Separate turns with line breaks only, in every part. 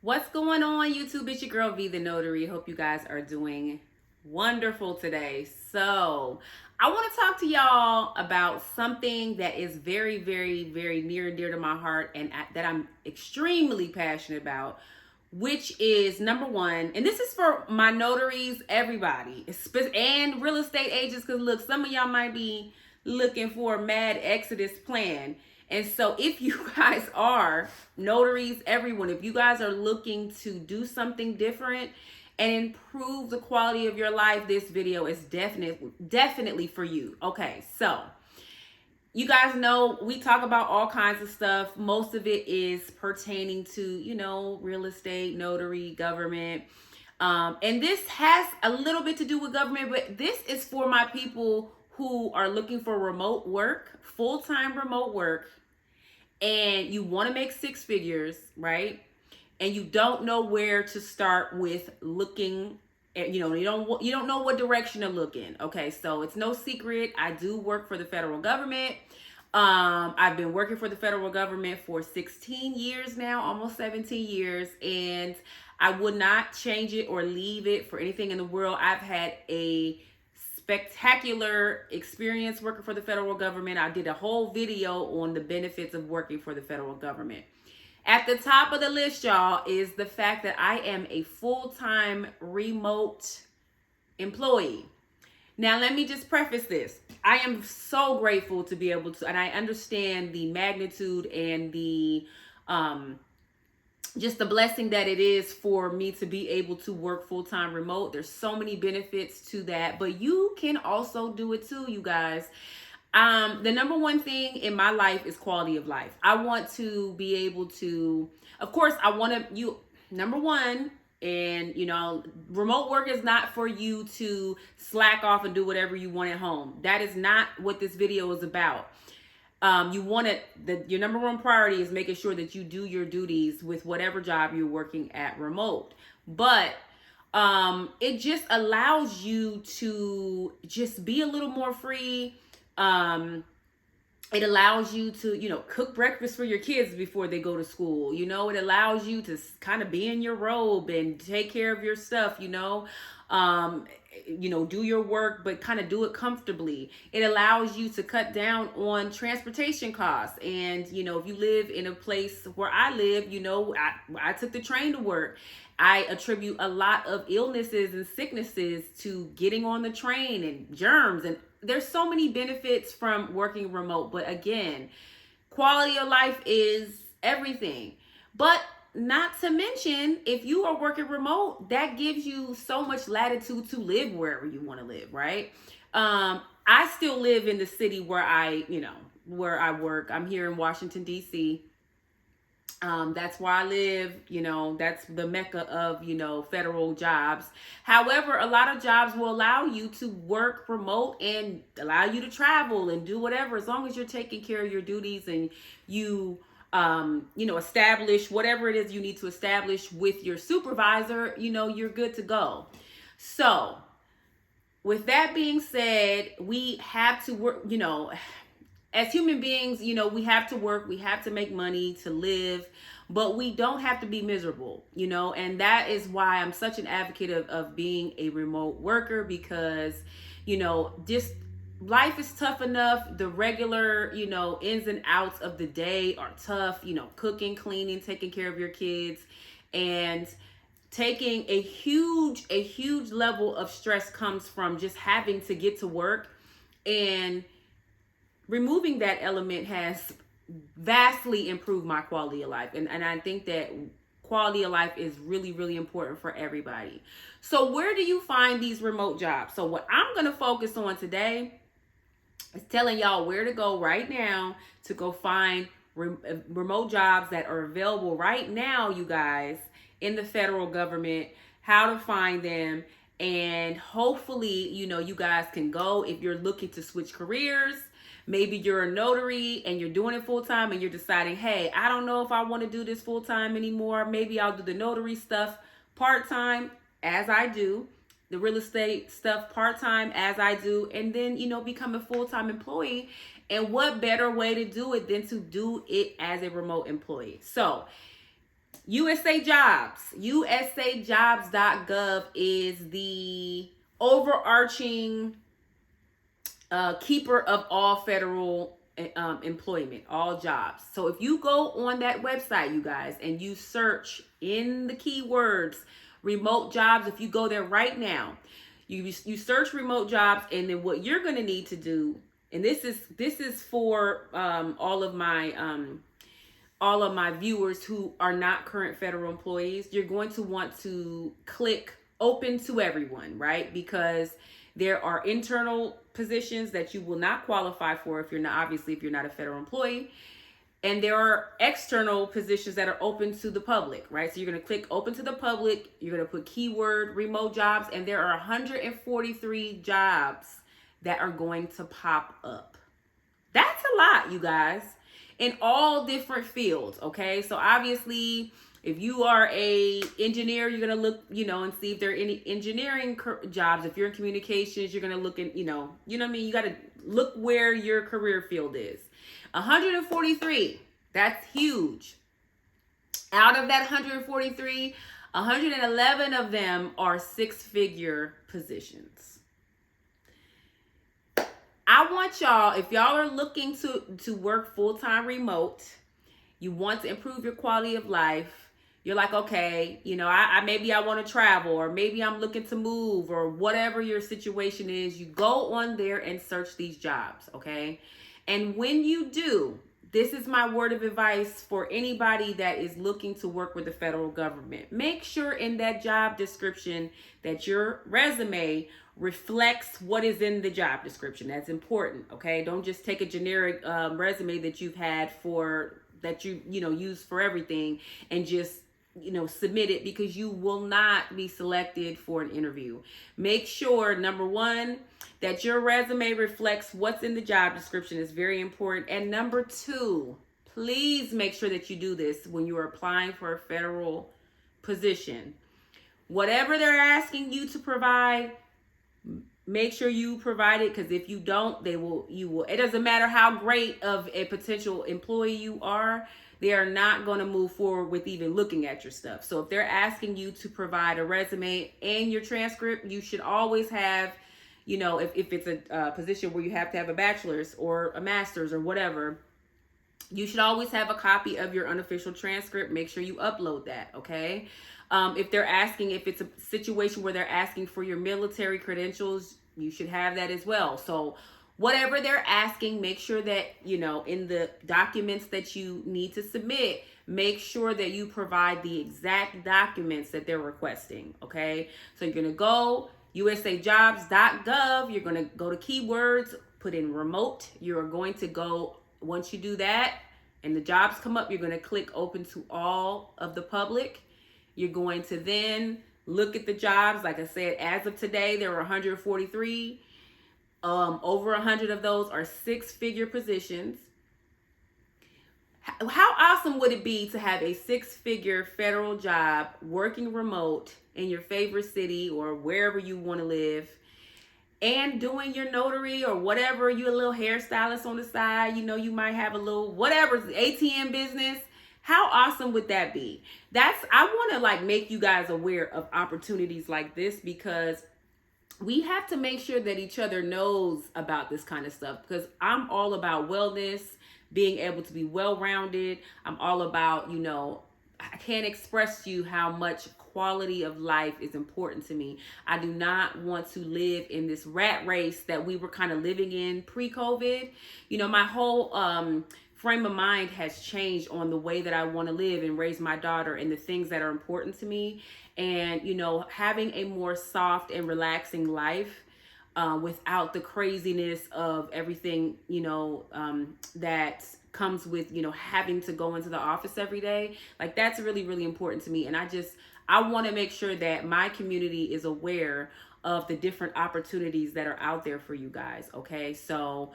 What's going on, YouTube? It's your girl V the Notary. Hope you guys are doing wonderful today. So, I want to talk to y'all about something that is very, very, very near and dear to my heart and that I'm extremely passionate about, which is number one, and this is for my notaries, everybody, and real estate agents, because look, some of y'all might be looking for a mad exodus plan. And so if you guys are notaries, everyone, if you guys are looking to do something different and improve the quality of your life, this video is definitely for you. Okay, so you guys know we talk about all kinds of stuff. Most of it is pertaining to, real estate, notary, government. And this has a little bit to do with government, but this is for my people who are looking for remote work, full-time remote work, and you want to make six figures, right? And you don't know where to start with looking at, you don't know what direction to look in. Okay, so it's no secret, I do work for the federal government. I've been working for the federal government for 16 years now, almost 17 years, and I would not change it or leave it for anything in the world. I've had a spectacular experience working for the federal government. I did a whole video on the benefits of working for the federal government. At the top of the list, y'all, is the fact that I am a full-time remote employee. Now, let me just preface this. I am so grateful to be able to, and I understand the magnitude and the just the blessing that it is for me to be able to work full-time remote. There's so many benefits to that, but you can also do it too, you guys. The number one thing in my life is quality of life. I want to be able to, of course, number one, and remote work is not for you to slack off and do whatever you want at home. That is not what this video is about. Your number one priority is making sure that you do your duties with whatever job you're working at remote. But it just allows you to just be a little more free. It allows you to, cook breakfast for your kids before they go to school. It allows you to kind of be in your robe and take care of your stuff, do your work, but kind of do it comfortably. It allows you to cut down on transportation costs. And, if you live in a place where I live, I took the train to work. I attribute a lot of illnesses and sicknesses to getting on the train and germs. And there's so many benefits from working remote. But again, quality of life is everything. But not to mention, if you are working remote, that gives you so much latitude to live wherever you want to live, right? I still live in the city where I work. I'm here in Washington, D.C. That's where I live, that's the mecca of, federal jobs. However, a lot of jobs will allow you to work remote and allow you to travel and do whatever, as long as you're taking care of your duties and you establish whatever it is you need to establish with your supervisor, you're good to go. So with that being said, we have to work, as human beings, we have to work, we have to make money to live, but we don't have to be miserable, and that is why I'm such an advocate of being a remote worker, because, just life is tough enough. The regular, ins and outs of the day are tough, cooking, cleaning, taking care of your kids, and taking a huge level of stress comes from just having to get to work, and removing that element has vastly improved my quality of life. And I think that quality of life is really, really important for everybody. So where do you find these remote jobs? So what I'm going to focus on today is telling y'all where to go right now to go find remote jobs that are available right now, you guys, in the federal government, how to find them. And hopefully, you guys can go if you're looking to switch careers. Maybe you're a notary and you're doing it full time and you're deciding, hey, I don't know if I want to do this full time anymore. Maybe I'll do the notary stuff part time, as I do, the real estate stuff part time, as I do, and then, become a full time employee. And what better way to do it than to do it as a remote employee? So USA Jobs. USAjobs.gov is the overarching keeper of all federal employment, all jobs. So if you go on that website, you guys, and you search in the keywords remote jobs, if you go there right now, you search remote jobs, and then what you're going to need to do, and this is for all of my viewers who are not current federal employees, you're going to want to click open to everyone, right? Because there are internal positions that you will not qualify for if you're not a federal employee. And there are external positions that are open to the public, right? So you're going to click open to the public. You're going to put keyword remote jobs, and there are 143 jobs that are going to pop up. That's a lot, you guys, in all different fields. Okay. So obviously, if you are a engineer, you're going to look, and see if there are any engineering jobs. If you're in communications, you're going to look at, what I mean? You got to look where your career field is. 143, that's huge. Out of that 143, 111 of them are six-figure positions. I want y'all, if y'all are looking to work full-time remote, you want to improve your quality of life, you're like, okay, maybe I want to travel, or maybe I'm looking to move, or whatever your situation is, you go on there and search these jobs, okay? And when you do, this is my word of advice for anybody that is looking to work with the federal government. Make sure in that job description that your resume reflects what is in the job description. That's important, okay? Don't just take a generic resume that you've had that you use for everything and just submit it, because you will not be selected for an interview. Make sure, number one, that your resume reflects what's in the job description is very important. And number two, please make sure that you do this when you are applying for a federal position. Whatever they're asking you to provide, make sure you provide it, because if you don't, you will. It doesn't matter how great of a potential employee you are, they are not going to move forward with even looking at your stuff. So if they're asking you to provide a resume and your transcript, you should always have, if it's a position where you have to have a bachelor's or a master's or whatever, you should always have a copy of your unofficial transcript. Make sure you upload that, okay? If it's a situation where they're asking for your military credentials, you should have that as well. So whatever they're asking, make sure that, in the documents that you need to submit, make sure that you provide the exact documents that they're requesting, okay? So you're going to go usajobs.gov. You're going to go to keywords, put in remote. You're going to go, once you do that and the jobs come up, you're going to click open to all of the public. You're going to then look at the jobs. Like I said, as of today, there were 143. Over 100 of those are six-figure positions. How awesome would it be to have a six-figure federal job working remote in your favorite city or wherever you want to live, and doing your notary or whatever, you a little hairstylist on the side, you might have a little whatever ATM business. How awesome would that be? I want to make you guys aware of opportunities like this, because we have to make sure that each other knows about this kind of stuff, because I'm all about wellness, being able to be well-rounded. I'm all about, I can't express to you how much quality of life is important to me. I do not want to live in this rat race that we were kind of living in pre-COVID. My whole frame of mind has changed on the way that I want to live and raise my daughter and the things that are important to me. And, having a more soft and relaxing life without the craziness of everything, that comes with, having to go into the office every day. That's really, really important to me. And I want to make sure that my community is aware of the different opportunities that are out there for you guys. Okay, so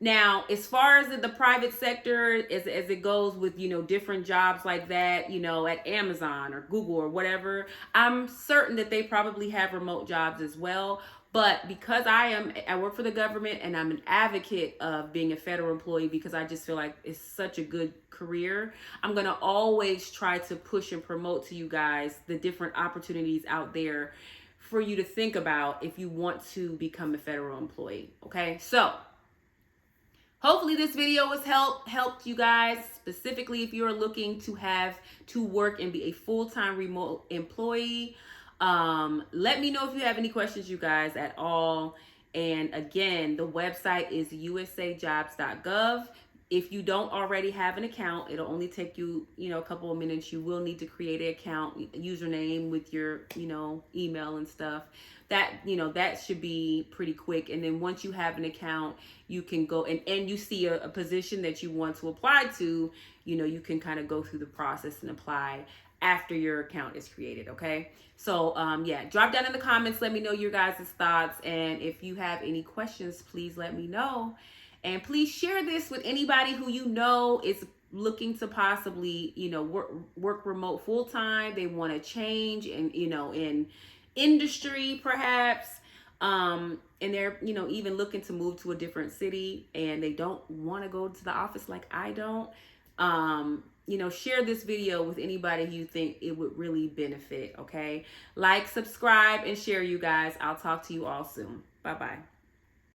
now as far as the private sector, as it goes with, you know, different jobs like that, you know, at Amazon or Google or whatever, I'm certain that they probably have remote jobs as well. But because I work for the government, and I'm an advocate of being a federal employee because I just feel like it's such a good career, I'm going to always try to push and promote to you guys the different opportunities out there for you to think about if you want to become a federal employee. Okay, so hopefully this video was helped you guys, specifically if you're looking to work and be a full-time remote employee. Let me know if you have any questions, you guys, at all. And again, the website is usajobs.gov. If you don't already have an account, it'll only take you, you know, a couple of minutes. You will need to create an account, username with your, you know, email and stuff. That, you know, that should be pretty quick. And then once you have an account, you can go and you see a position that you want to apply to, you know, you can kind of go through the process and apply after your account is created. Okay, so yeah, drop down in the comments, let me know your guys' thoughts, and if you have any questions, please let me know. And please share this with anybody who you know is looking to possibly, you know, work remote full time. They want to change, and, you know, in industry perhaps, and they're, you know, even looking to move to a different city and they don't want to go to the office like I don't. You know, share this video with anybody you think it would really benefit. Okay, like, subscribe, and share, you guys. I'll talk to you all soon. Bye bye.